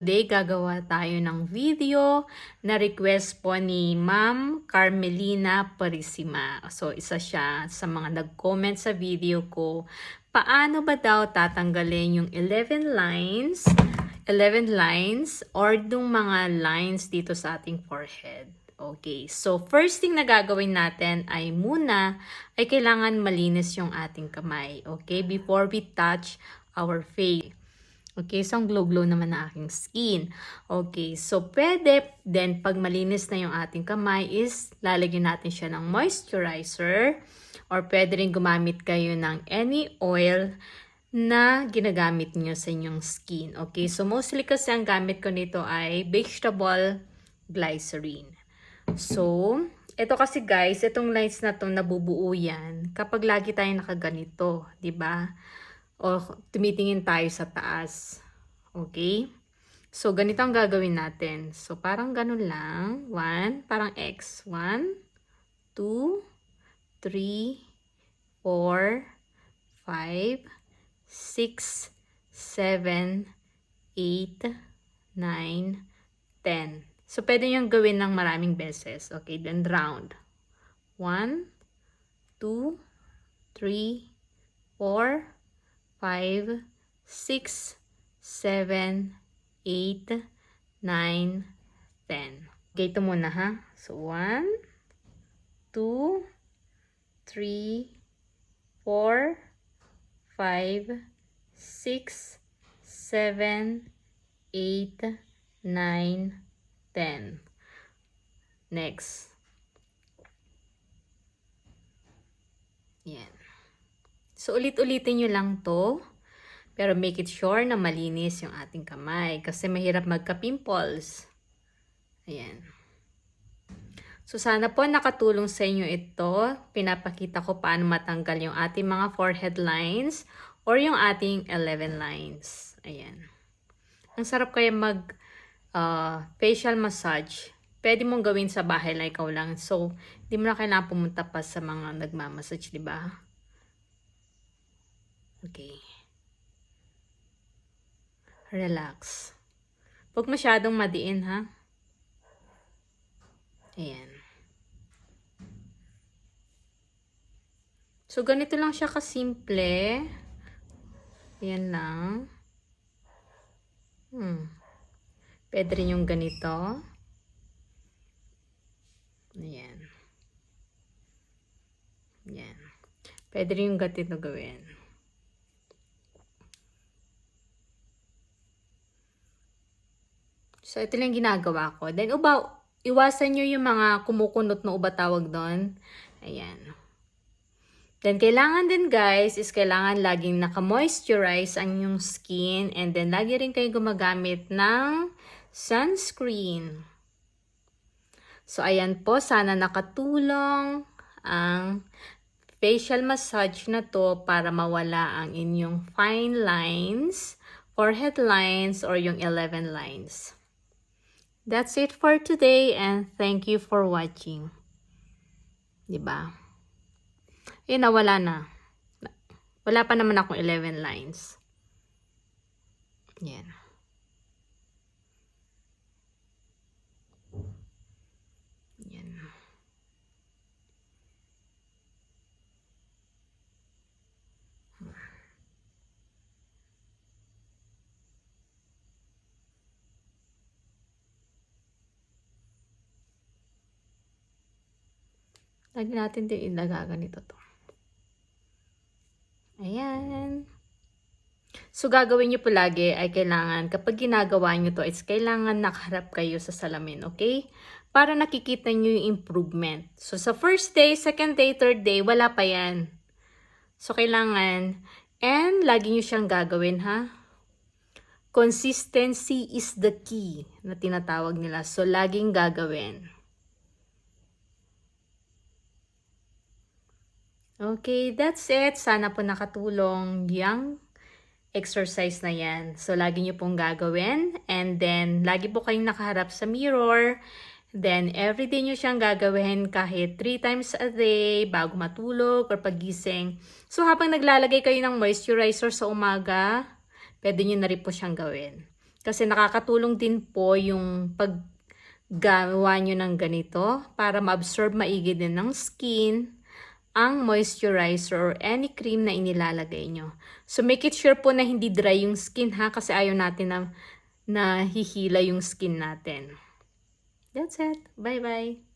Today, gagawa tayo ng video na request po ni Ma'am Carmelina Parisima. So, isa siya sa mga nag-comment sa video ko. Paano ba daw tatanggalin yung 11 lines or yung mga lines dito sa ating forehead? Okay, so first thing na gagawin natin ay kailangan malinis yung ating kamay. Okay, before we touch our face. Okay, so ang glow-glow naman na aking skin. Okay, so pwede then pag malinis na yung ating kamay is lalagyan natin siya ng moisturizer or pwede rin gumamit kayo ng any oil na ginagamit niyo sa inyong skin. Okay, so mostly kasi ang gamit ko nito ay vegetable glycerin. So, ito kasi guys, itong lines na to nabubuo yan kapag lagi tayo nakaganito, 'di ba? O tumitingin tayo sa taas. Okay? So, ganito ang gagawin natin. So, parang ganun lang. 1, parang X. 1, 2, 3, 4, 5, 6, 7, 8, 9, 10. So, pwede nyo gawin ng maraming beses. Okay? Then, round. 1, 2, 3, 4, 5, 6, 7, 8, 9, 10. Okay, ito muna ha. So, 1, 2, 3, 4, 5, 6, 7, 8, 9, 10. Next. Yan. So, ulit-ulitin nyo lang to. Pero make it sure na malinis yung ating kamay. Kasi mahirap magka-pimples. Ayan. So, sana po nakatulong sa inyo ito. Pinapakita ko paano matanggal yung ating mga forehead lines or yung ating 11 lines. Ayan. Ang sarap kaya facial massage. Pwede mong gawin sa bahay lang ikaw lang. So, di mo na kailangan pumunta pa sa mga nagmamassage, di ba? Okay. Relax. Huwag masyadong madiin, ha? Ayan. So, ganito lang siya kasimple. Ayan lang. Pwede rin yung ganito. Ayan. Ayan. Pwede rin yung ganito gawin. So, ito lang ginagawa ko. Then, iwasan nyo yung mga kumukunot na uba tawag doon. Ayan. Then, kailangan din guys, is kailangan laging naka-moisturize ang inyong skin. And then, lagi rin kayo gumagamit ng sunscreen. So, ayan po. Sana nakatulong ang facial massage na to para mawala ang inyong fine lines, forehead lines, or yung 11 lines. That's it for today and thank you for watching. Diba? Nawala na. Wala pa naman akong 11 lines. Yan. Yan. Lagi natin din ganito to. Ayan. So, gagawin nyo po lagi ay kailangan, kapag ginagawa nyo to, is kailangan nakaharap kayo sa salamin, okay? Para nakikita nyo yung improvement. So, sa first day, second day, third day, wala pa yan. So, kailangan, and lagi nyo siyang gagawin, ha? Consistency is the key na tinatawag nila. So, laging gagawin. Okay, that's it. Sana po nakatulong yung exercise na yan. So, lagi nyo pong gagawin. And then, lagi po kayong nakaharap sa mirror. Then, everyday nyo siyang gagawin kahit 3 times a day, bago matulog or pagising. So, habang naglalagay kayo ng moisturizer sa umaga, pwede nyo na rin po siyang gawin. Kasi nakakatulong din po yung paggawa nyo ng ganito para ma-absorb maigi din ng skin ang moisturizer or any cream na inilalagay nyo. So, make it sure po na hindi dry yung skin ha, kasi ayaw natin na hihila yung skin natin. That's it. Bye-bye.